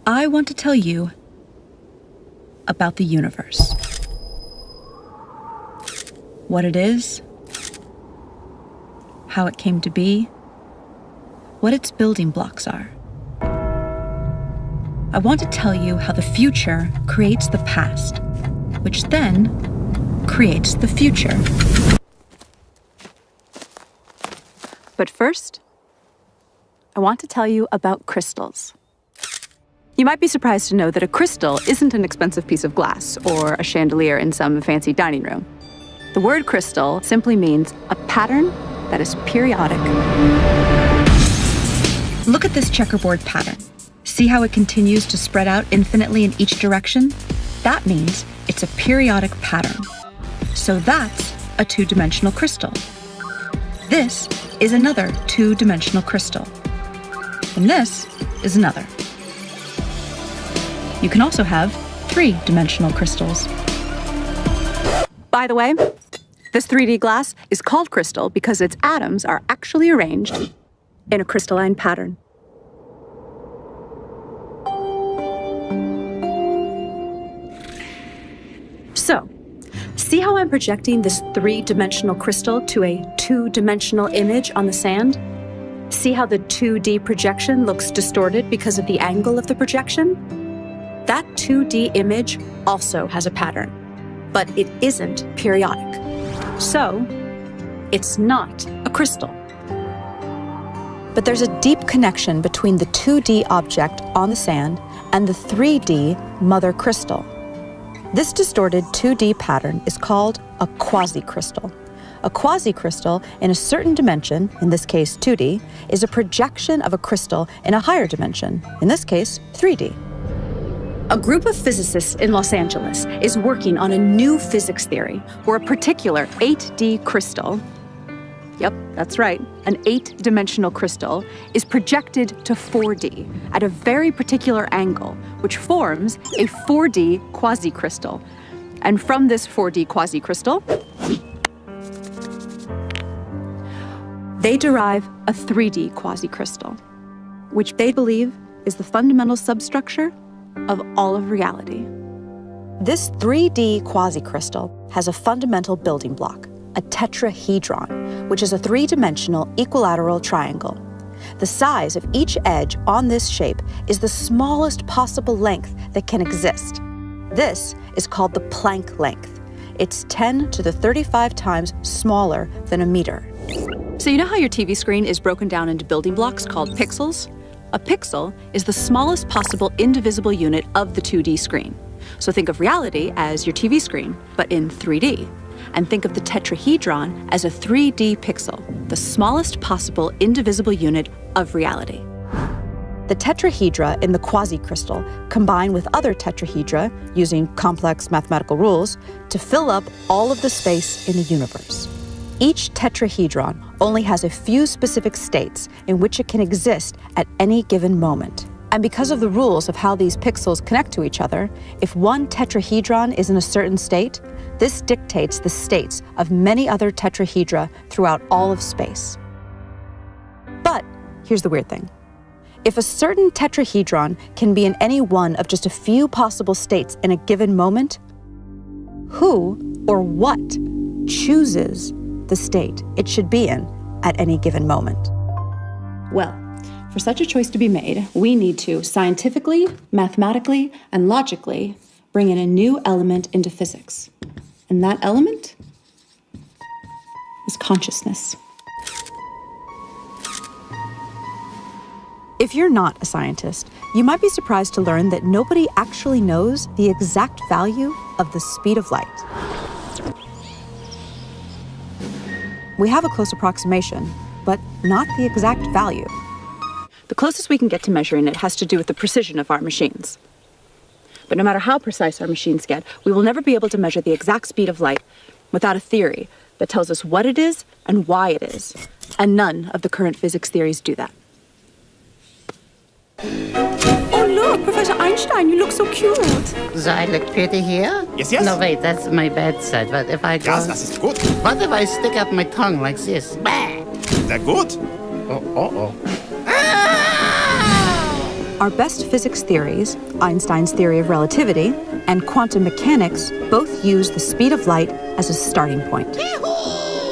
I want to tell you about the universe. What it is, how it came to be, what its building blocks are. I want to tell you how the future creates the past, which then creates the future. But first, I want to tell you about crystals. You might be surprised to know that a crystal isn't an expensive piece of glass or a chandelier in some fancy dining room. The word crystal simply means a pattern that is periodic. Look at this checkerboard pattern. See how it continues to spread out infinitely in each direction? That means it's a periodic pattern. So that's a two-dimensional crystal. This is another two-dimensional crystal. And this is another. You can also have three-dimensional crystals. By the way, this 3D glass is called crystal because its atoms are actually arranged in a crystalline pattern. So, see how I'm projecting this three-dimensional crystal to a two-dimensional image on the sand? See how the 2D projection looks distorted because of the angle of the projection? That 2D image also has a pattern, but it isn't periodic. So, it's not a crystal. But there's a deep connection between the 2D object on the sand and the 3D mother crystal. This distorted 2D pattern is called a quasi-crystal. A quasi-crystal in a certain dimension, in this case 2D, is a projection of a crystal in a higher dimension, in this case 3D. A group of physicists in Los Angeles is working on a new physics theory where a particular 8D crystal, yep, that's right, an 8-dimensional crystal, is projected to 4D at a very particular angle, which forms a 4D quasi-crystal. And from this 4D quasi-crystal, they derive a 3D quasi-crystal, which they believe is the fundamental substructure of all of reality. This 3D quasi-crystal has a fundamental building block, a tetrahedron, which is a three-dimensional equilateral triangle. The size of each edge on this shape is the smallest possible length that can exist. This is called the Planck length. It's 10 to the 35 times smaller than a meter. So you know how your TV screen is broken down into building blocks called pixels? A pixel is the smallest possible indivisible unit of the 2D screen. So think of reality as your TV screen, but in 3D. And think of the tetrahedron as a 3D pixel, the smallest possible indivisible unit of reality. The tetrahedra in the quasi-crystal combine with other tetrahedra, using complex mathematical rules, to fill up all of the space in the universe. Each tetrahedron only has a few specific states in which it can exist at any given moment. And because of the rules of how these pixels connect to each other, if one tetrahedron is in a certain state, this dictates the states of many other tetrahedra throughout all of space. But here's the weird thing. If a certain tetrahedron can be in any one of just a few possible states in a given moment, who or what chooses the state it should be in at any given moment? Well, for such a choice to be made, we need to scientifically, mathematically, and logically bring in a new element into physics. And that element is consciousness. If you're not a scientist, you might be surprised to learn that nobody actually knows the exact value of the speed of light. We have a close approximation, but not the exact value. The closest we can get to measuring it has to do with the precision of our machines. But no matter how precise our machines get, we will never be able to measure the exact speed of light without a theory that tells us what it is and why it is. And none of the current physics theories do that. Oh, look, Professor Einstein, you look so cute. So I look pretty here? Yes, yes. No, wait, that's my bad side. But if I go... Ja, das ist gut. What if I stick up my tongue like this? Bah! Sehr gut. Oh, oh, oh. Our best physics theories, Einstein's theory of relativity and quantum mechanics, both use the speed of light as a starting point.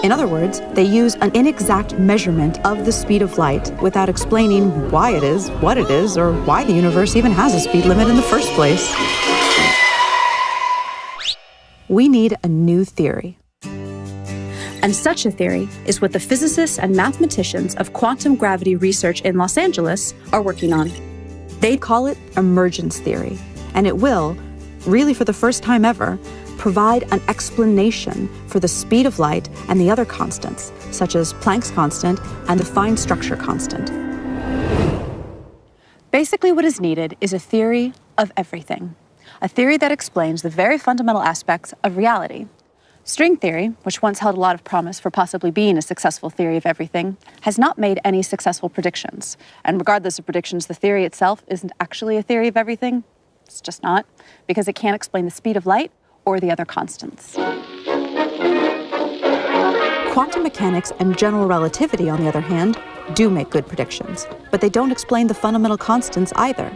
In other words, they use an inexact measurement of the speed of light without explaining why it is, what it is, or why the universe even has a speed limit in the first place. We need a new theory. And such a theory is what the physicists and mathematicians of quantum gravity research in Los Angeles are working on. They call it emergence theory, and it will, really for the first time ever, provide an explanation for the speed of light and the other constants, such as Planck's constant and the fine structure constant. Basically, what is needed is a theory of everything, a theory that explains the very fundamental aspects of reality. String theory, which once held a lot of promise for possibly being a successful theory of everything, has not made any successful predictions. And regardless of predictions, the theory itself isn't actually a theory of everything. It's just not, because it can't explain the speed of light or the other constants. Quantum mechanics and general relativity, on the other hand, do make good predictions, but they don't explain the fundamental constants either.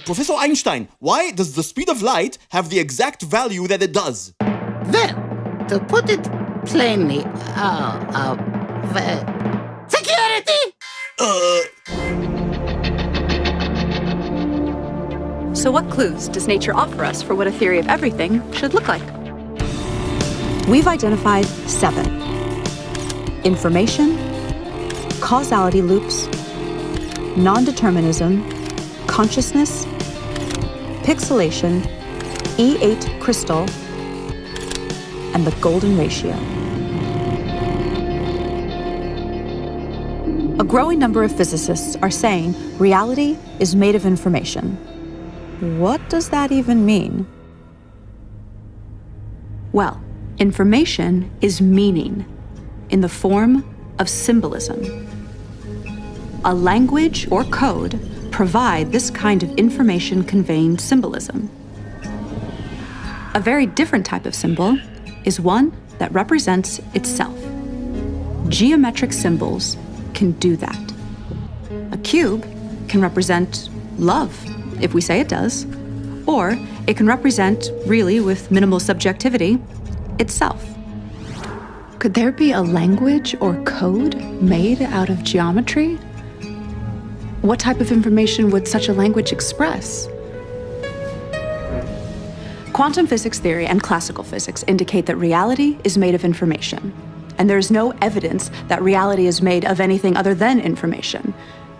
Professor Einstein, why does the speed of light have the exact value that it does? Well, to put it plainly, security! So what clues does nature offer us for what a theory of everything should look like? We've identified 7. Information, causality loops, non-determinism, consciousness, pixelation, E8 crystal, and the golden ratio. A growing number of physicists are saying reality is made of information. What does that even mean? Well, information is meaning in the form of symbolism. A language or code provide this kind of information conveying symbolism. A very different type of symbol is one that represents itself. Geometric symbols can do that. A cube can represent love, if we say it does, or it can represent, really with minimal subjectivity, itself. Could there be a language or code made out of geometry? What type of information would such a language express? Quantum physics theory and classical physics indicate that reality is made of information, and there is no evidence that reality is made of anything other than information.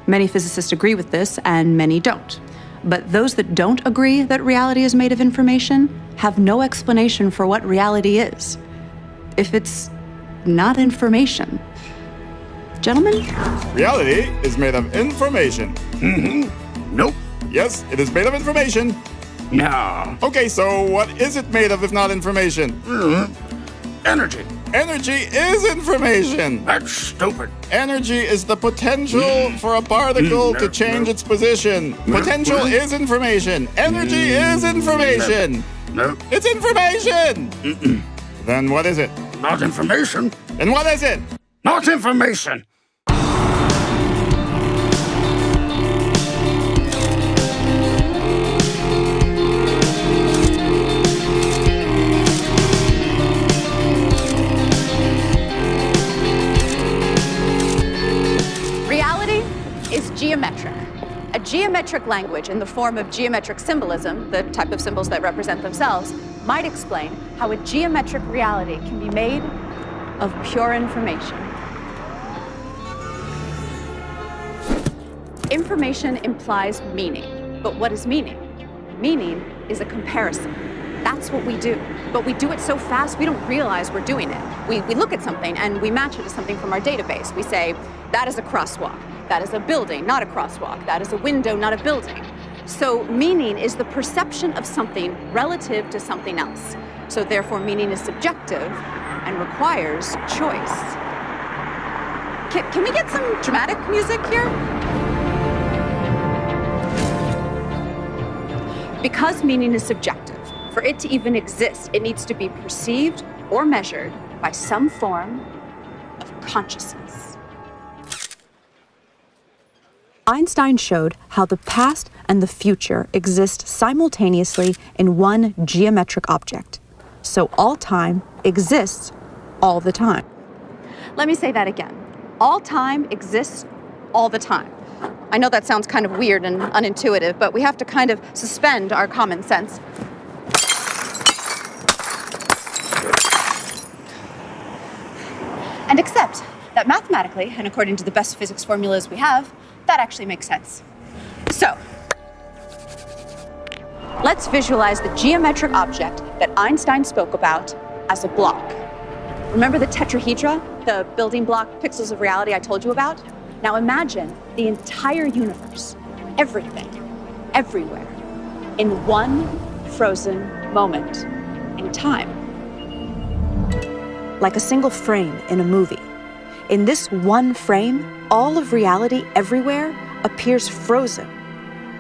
Many physicists agree with this, and many don't. But those that don't agree that reality is made of information have no explanation for what reality is, if it's not information. Gentlemen? Reality is made of information. Nope. Yes, it is made of information. No. Okay, so what is it made of if not information? Energy. Energy is information. That's stupid. Energy is the potential for a particle to change its position. Potential is information. Energy is information. No. It's information. Then what is it? Not information. Then what is it? Not information. Geometric. A geometric language in the form of geometric symbolism, the type of symbols that represent themselves, might explain how a geometric reality can be made of pure information. Information implies meaning. But what is meaning? Meaning is a comparison. That's what we do. But we do it so fast, we don't realize we're doing it. We look at something and we match it to something from our database. We say, that is a crosswalk. That is a building, not a crosswalk. That is a window, not a building. So meaning is the perception of something relative to something else. So therefore, meaning is subjective and requires choice. Can we get some dramatic music here? Because meaning is subjective, for it to even exist, it needs to be perceived or measured by some form of consciousness. Einstein showed how the past and the future exist simultaneously in one geometric object. So all time exists all the time. Let me say that again. All time exists all the time. I know that sounds kind of weird and unintuitive, but we have to kind of suspend our common sense. And accept that mathematically, and according to the best physics formulas we have, that actually makes sense. So, let's visualize the geometric object that Einstein spoke about as a block. Remember the tetrahedra, the building block pixels of reality I told you about? Now imagine the entire universe, everything, everywhere, in one frozen moment in time. Like a single frame in a movie. In this one frame, all of reality everywhere appears frozen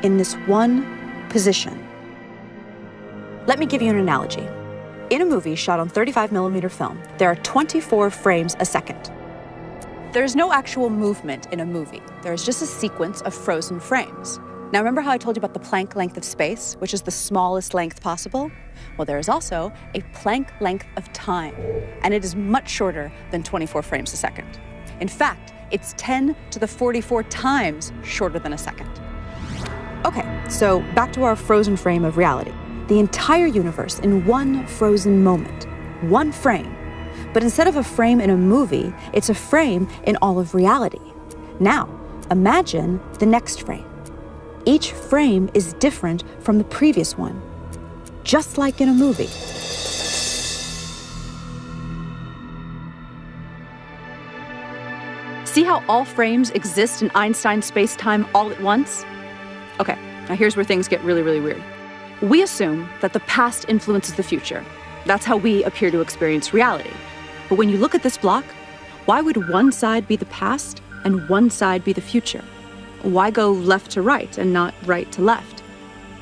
in this one position. Let me give you an analogy. In a movie shot on 35mm film, there are 24 frames a second. There is no actual movement in a movie. There is just a sequence of frozen frames. Now remember how I told you about the Planck length of space, which is the smallest length possible? Well, there is also a Planck length of time, and it is much shorter than 24 frames a second. In fact, it's 10 to the 44 times shorter than a second. Okay, so back to our frozen frame of reality. The entire universe in one frozen moment, one frame. But instead of a frame in a movie, it's a frame in all of reality. Now, imagine the next frame. Each frame is different from the previous one, just like in a movie. See how all frames exist in Einstein's space-time all at once? Okay, now here's where things get really, really weird. We assume that the past influences the future. That's how we appear to experience reality. But when you look at this block, why would one side be the past and one side be the future? Why go left to right and not right to left?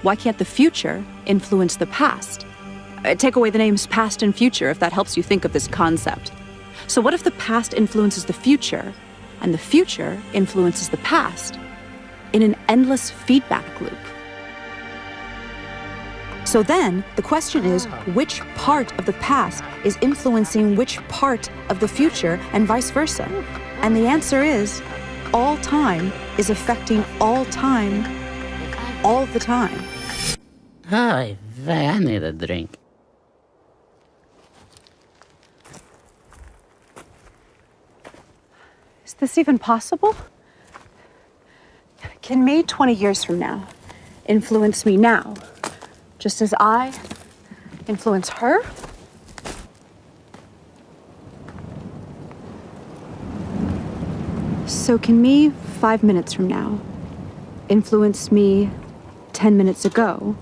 Why can't the future influence the past? Take away the names past and future if that helps you think of this concept. So what if the past influences the future and the future influences the past in an endless feedback loop? So then the question is, which part of the past is influencing which part of the future and vice versa? And the answer is, all time is affecting all time, all the time. Ay, I need a drink. Is this even possible? Can me 20 years from now influence me now, just as I influence her? So can me 5 minutes from now influence me 10 minutes ago,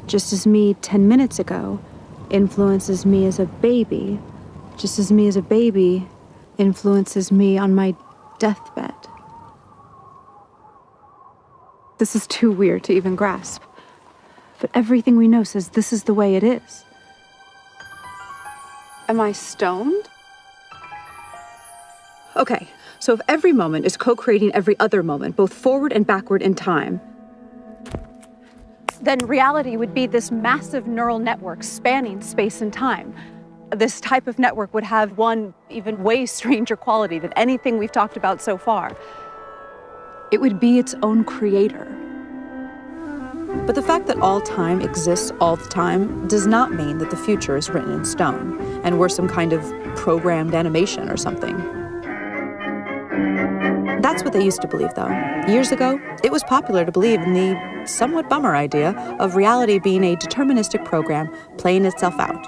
just as me 10 minutes ago influences me as a baby, just as me as a baby influences me on my deathbed? This is too weird to even grasp, but everything we know says this is the way it is. Am I stoned? Okay, so if every moment is co-creating every other moment, both forward and backward in time, then reality would be this massive neural network spanning space and time. This type of network would have one even way stranger quality than anything we've talked about so far. It would be its own creator. But the fact that all time exists all the time does not mean that the future is written in stone, and we're some kind of programmed animation or something. That's what they used to believe, though. Years ago, it was popular to believe in the somewhat bummer idea of reality being a deterministic program playing itself out.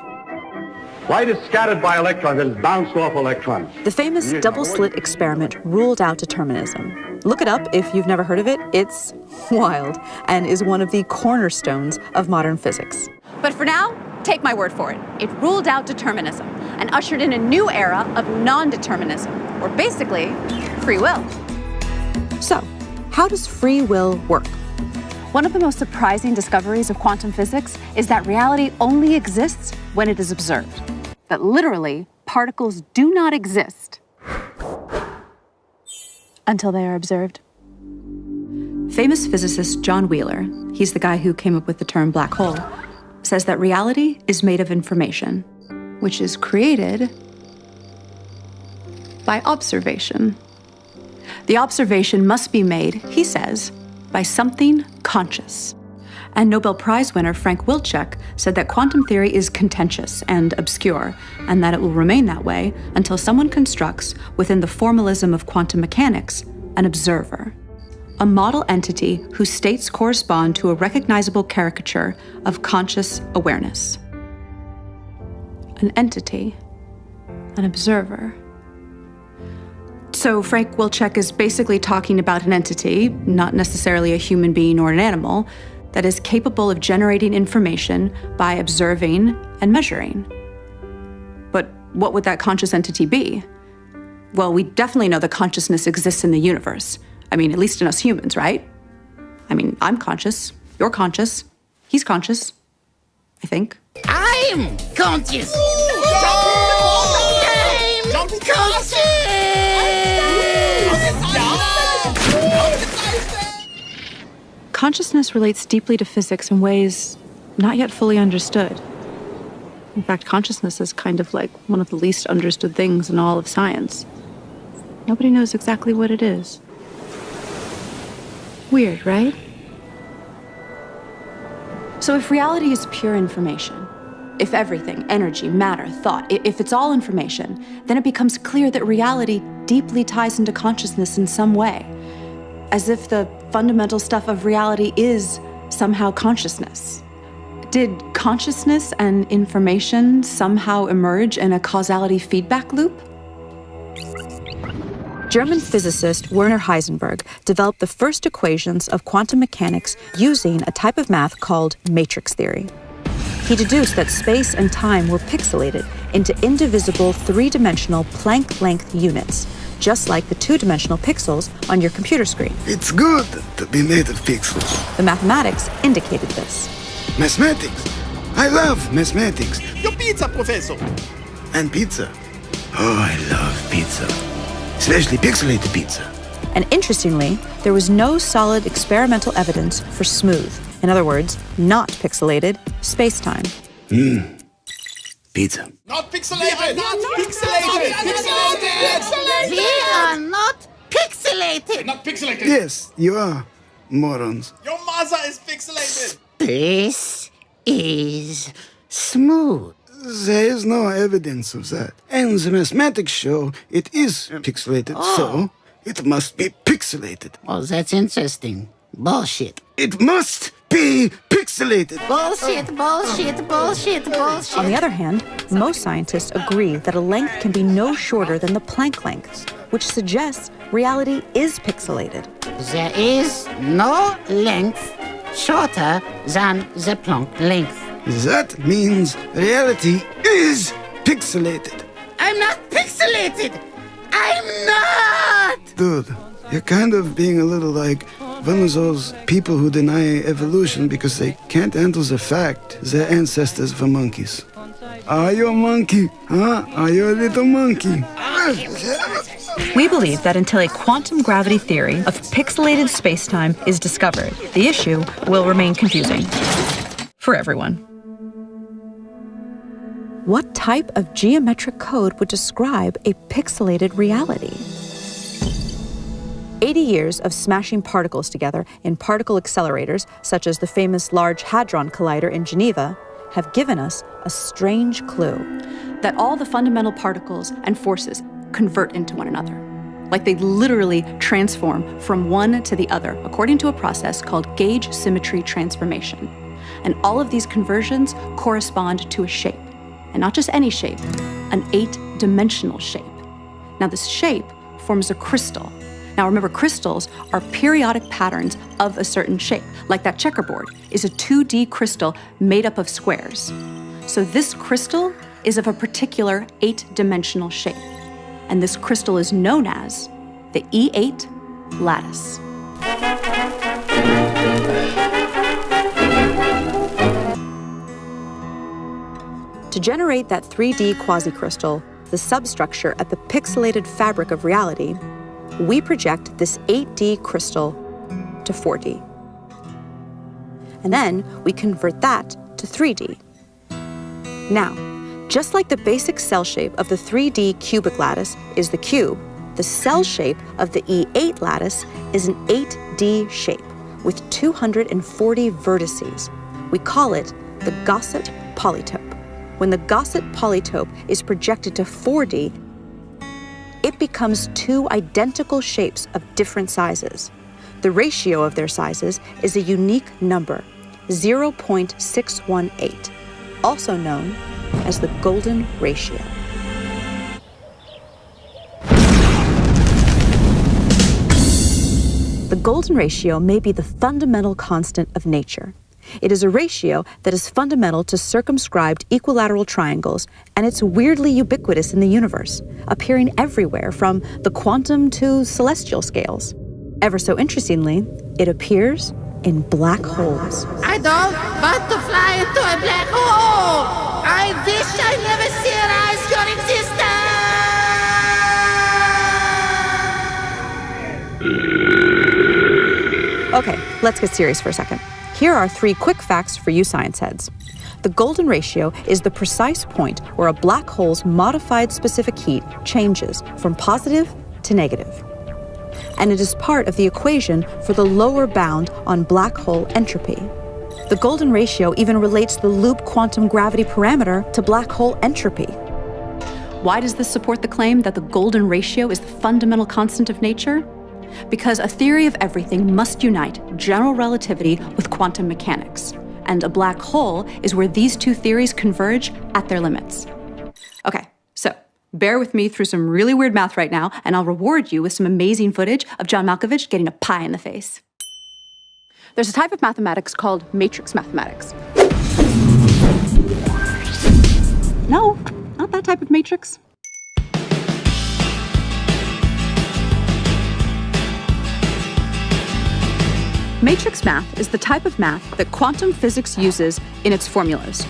Light is scattered by electrons and is bounced off electrons. The famous double-slit experiment ruled out determinism. Look it up if you've never heard of it. It's wild and is one of the cornerstones of modern physics. But for now, take my word for it. It ruled out determinism and ushered in a new era of non-determinism, or basically, free will. So, how does free will work? One of the most surprising discoveries of quantum physics is that reality only exists when it is observed. That literally, particles do not exist until they are observed. Famous physicist John Wheeler, he's the guy who came up with the term black hole, says that reality is made of information, which is created by observation. The observation must be made, he says, by something conscious. And Nobel Prize winner Frank Wilczek said that quantum theory is contentious and obscure, and that it will remain that way until someone constructs, within the formalism of quantum mechanics, an observer, a model entity whose states correspond to a recognizable caricature of conscious awareness. An entity, an observer. So Frank Wilczek is basically talking about an entity, not necessarily a human being or an animal, that is capable of generating information by observing and measuring. But what would that conscious entity be? Well, we definitely know that consciousness exists in the universe. I mean, at least in us humans, right? I mean, I'm conscious, you're conscious, he's conscious, I think. I'm conscious. I'm conscious. Consciousness relates deeply to physics in ways not yet fully understood. In fact, consciousness is kind of like one of the least understood things in all of science. Nobody knows exactly what it is. Weird, right? So if reality is pure information, if everything, energy, matter, thought, if it's all information, then it becomes clear that reality deeply ties into consciousness in some way, as if the fundamental stuff of reality is somehow consciousness. Did consciousness and information somehow emerge in a causality feedback loop? German physicist Werner Heisenberg developed the first equations of quantum mechanics using a type of math called matrix theory. He deduced that space and time were pixelated into indivisible three-dimensional Planck length units, just like the two-dimensional pixels on your computer screen. It's good to be made of pixels. The mathematics indicated this. Mathematics. I love mathematics. Your pizza, Professor. And pizza. Oh, I love pizza. Especially pixelated pizza. And interestingly, there was no solid experimental evidence for smooth, in other words, not pixelated, space-time. Pizza. Not pixelated. Not pixelated. Pixelated. We are not pixelated. Not pixelated. Yes, you are, morons. Your mother is pixelated. This is smooth. There is no evidence of that. And the mathematics show it is pixelated, so it must be pixelated. Oh, that's interesting. Bullshit. It must be pixelated. Bullshit, bullshit, bullshit, bullshit. On the other hand, most scientists agree that a length can be no shorter than the Planck length, which suggests reality is pixelated. There is no length shorter than the Planck length. That means reality is pixelated. I'm not pixelated. I'm not. Dude, you're kind of being a little like one of those people who deny evolution because they can't handle the fact their ancestors were monkeys. Are you a monkey? Huh? Are you a little monkey? We believe that until a quantum gravity theory of pixelated spacetime is discovered, the issue will remain confusing for everyone. What type of geometric code would describe a pixelated reality? 80 years of smashing particles together in particle accelerators, such as the famous Large Hadron Collider in Geneva, have given us a strange clue that all the fundamental particles and forces convert into one another. Like they literally transform from one to the other, according to a process called gauge symmetry transformation. And all of these conversions correspond to a shape. And not just any shape, an 8-dimensional shape. Now this shape forms a crystal. Now remember, crystals are periodic patterns of a certain shape, like that checkerboard is a 2D crystal made up of squares. So this crystal is of a particular 8-dimensional shape, and this crystal is known as the E8 lattice. To generate that 3D quasi-crystal, the substructure at the pixelated fabric of reality, we project this 8D crystal to 4D. And then we convert that to 3D. Now, just like the basic cell shape of the 3D cubic lattice is the cube, the cell shape of the E8 lattice is an 8D shape with 240 vertices. We call it the Gaussian polytope. When the Gaussian polytope is projected to 4D, it becomes two identical shapes of different sizes. The ratio of their sizes is a unique number, 0.618, also known as the golden ratio. The golden ratio may be the fundamental constant of nature. It is a ratio that is fundamental to circumscribed equilateral triangles, and it's weirdly ubiquitous in the universe, appearing everywhere from the quantum to celestial scales. Ever so interestingly, it appears in black holes. I don't want to fly into a black hole! I wish I never realized your existence! Okay, let's get serious for a second. Here are 3 quick facts for you science heads. The golden ratio is the precise point where a black hole's modified specific heat changes from positive to negative. And it is part of the equation for the lower bound on black hole entropy. The golden ratio even relates the loop quantum gravity parameter to black hole entropy. Why does this support the claim that the golden ratio is the fundamental constant of nature? Because a theory of everything must unite general relativity with quantum mechanics, and a black hole is where these two theories converge at their limits. Okay, so bear with me through some really weird math right now, and I'll reward you with some amazing footage of John Malkovich getting a pie in the face. There's a type of mathematics called matrix mathematics. No, not that type of matrix. Matrix math is the type of math that quantum physics uses in its formulas.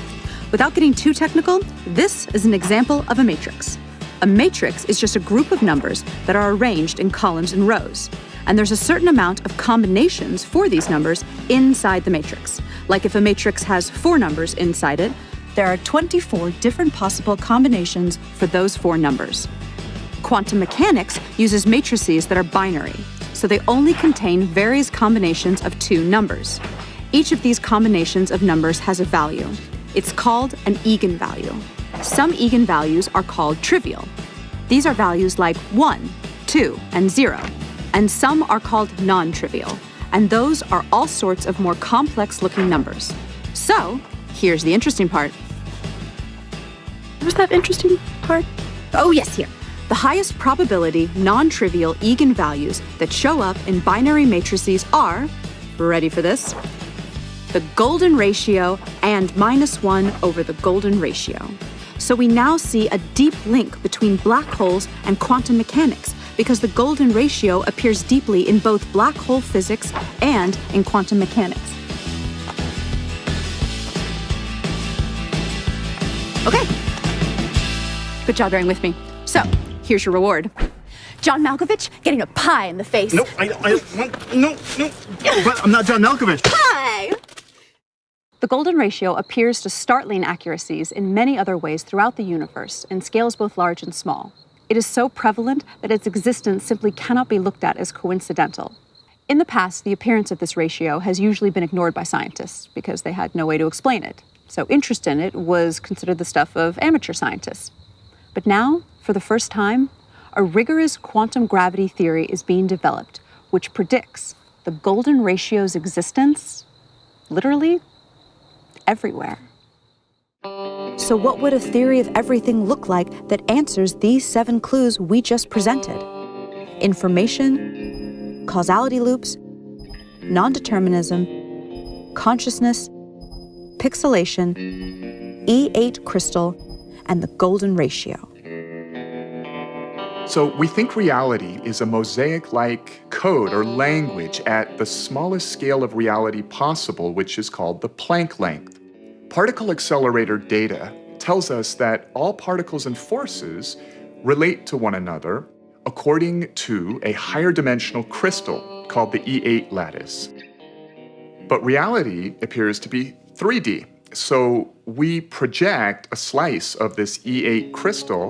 Without getting too technical, this is an example of a matrix. A matrix is just a group of numbers that are arranged in columns and rows. And there's a certain amount of combinations for these numbers inside the matrix. Like if a matrix has 4 numbers inside it, there are 24 different possible combinations for those 4 numbers. Quantum mechanics uses matrices that are binary, so they only contain various combinations of 2 numbers. Each of these combinations of numbers has a value. It's called an eigenvalue. Some eigenvalues are called trivial. These are values like 1, 2, and 0. And some are called non-trivial, and those are all sorts of more complex-looking numbers. So, here's the interesting part. Where's that interesting part? Oh, yes, here. The highest probability non-trivial eigenvalues that show up in binary matrices are, ready for this, the golden ratio and -1 over the golden ratio. So we now see a deep link between black holes and quantum mechanics because the golden ratio appears deeply in both black hole physics and in quantum mechanics. Okay. Good job bearing with me. So, here's your reward. John Malkovich getting a pie in the face. No, I don't want, no. But I'm not John Malkovich. Pie! The golden ratio appears to startling accuracies in many other ways throughout the universe in scales both large and small. It is so prevalent that its existence simply cannot be looked at as coincidental. In the past, the appearance of this ratio has usually been ignored by scientists because they had no way to explain it. So interest in it was considered the stuff of amateur scientists. But now, for the first time, a rigorous quantum gravity theory is being developed, which predicts the golden ratio's existence, literally, everywhere. So what would a theory of everything look like that answers these 7 clues we just presented? Information, causality loops, non-determinism, consciousness, pixelation, E8 crystal, and the golden ratio. So we think reality is a mosaic-like code or language at the smallest scale of reality possible, which is called the Planck length. Particle accelerator data tells us that all particles and forces relate to one another according to a higher dimensional crystal called the E8 lattice. But reality appears to be 3D. So we project a slice of this E8 crystal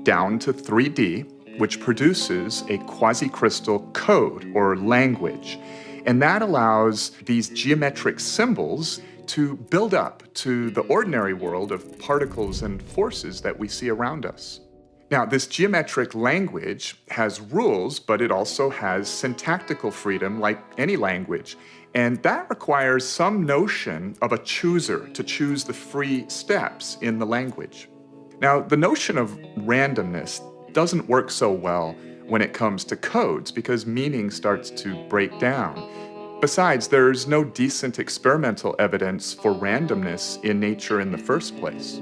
down to 3D, which produces a quasi-crystal code or language. And that allows these geometric symbols to build up to the ordinary world of particles and forces that we see around us. Now, this geometric language has rules, but it also has syntactical freedom like any language. And that requires some notion of a chooser to choose the free steps in the language. Now, the notion of randomness doesn't work so well when it comes to codes because meaning starts to break down. Besides, there's no decent experimental evidence for randomness in nature in the first place.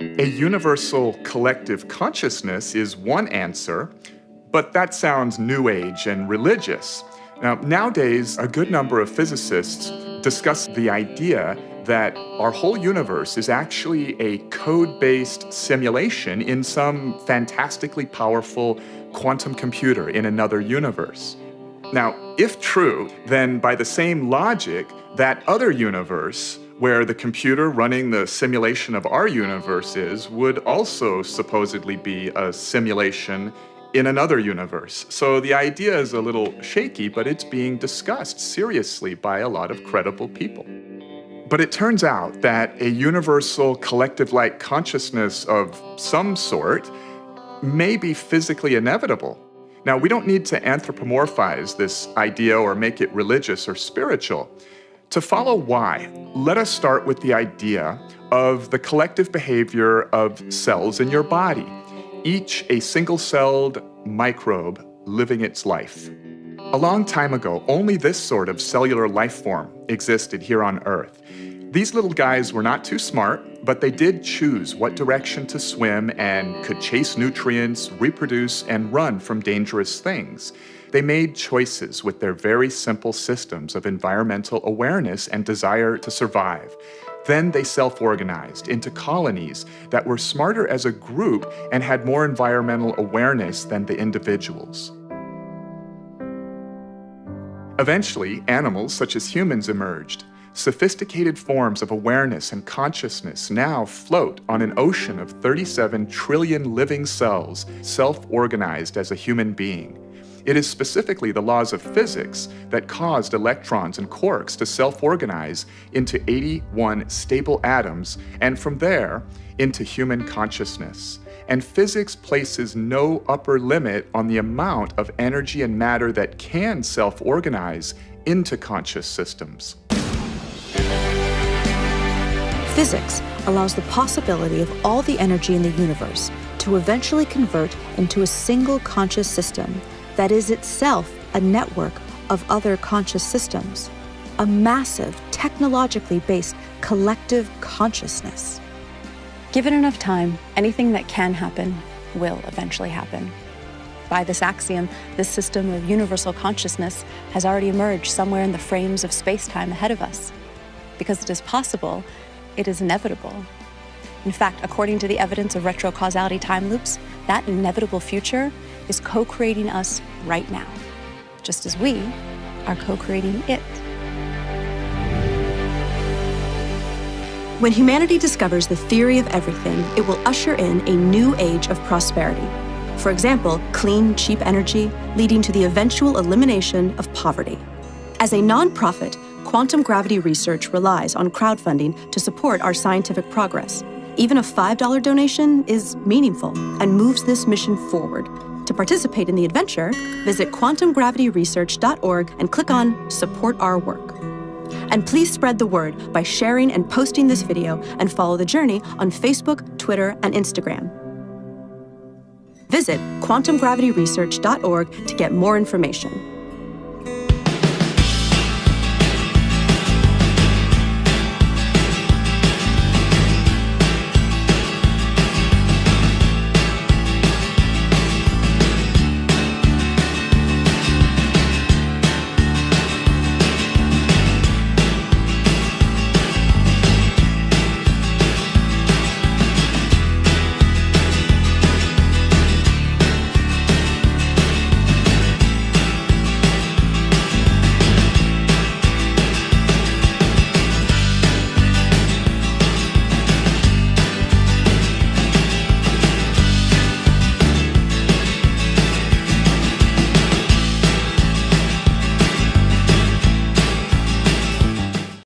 A universal collective consciousness is one answer, but that sounds New Age and religious. Now, nowadays, a good number of physicists discuss the idea that our whole universe is actually a code-based simulation in some fantastically powerful quantum computer in another universe. Now, if true, then by the same logic, that other universe, where the computer running the simulation of our universe is, would also supposedly be a simulation in another universe. So the idea is a little shaky, but it's being discussed seriously by a lot of credible people. But it turns out that a universal collective-like consciousness of some sort may be physically inevitable. Now, we don't need to anthropomorphize this idea or make it religious or spiritual. To follow why, let us start with the idea of the collective behavior of cells in your body, each a single-celled microbe living its life. A long time ago, only this sort of cellular life form existed here on Earth. These little guys were not too smart, but they did choose what direction to swim and could chase nutrients, reproduce, and run from dangerous things. They made choices with their very simple systems of environmental awareness and desire to survive. Then they self-organized into colonies that were smarter as a group and had more environmental awareness than the individuals. Eventually, animals such as humans emerged. Sophisticated forms of awareness and consciousness now float on an ocean of 37 trillion living cells, self-organized as a human being. It is specifically the laws of physics that caused electrons and quarks to self-organize into 81 stable atoms, and from there, into human consciousness. And physics places no upper limit on the amount of energy and matter that can self-organize into conscious systems. Physics allows the possibility of all the energy in the universe to eventually convert into a single conscious system that is itself a network of other conscious systems, a massive, technologically based collective consciousness. Given enough time, anything that can happen will eventually happen. By this axiom, this system of universal consciousness has already emerged somewhere in the frames of space-time ahead of us. Because it is possible, it is inevitable. In fact, according to the evidence of retrocausality time loops, that inevitable future is co-creating us right now, just as we are co-creating it. When humanity discovers the theory of everything, it will usher in a new age of prosperity. For example, clean, cheap energy, leading to the eventual elimination of poverty. As a nonprofit, quantum gravity research relies on crowdfunding to support our scientific progress. Even a $5 donation is meaningful and moves this mission forward. To participate in the adventure, visit quantumgravityresearch.org and click on Support Our Work. And please spread the word by sharing and posting this video and follow the journey on Facebook, Twitter, and Instagram. Visit quantumgravityresearch.org to get more information.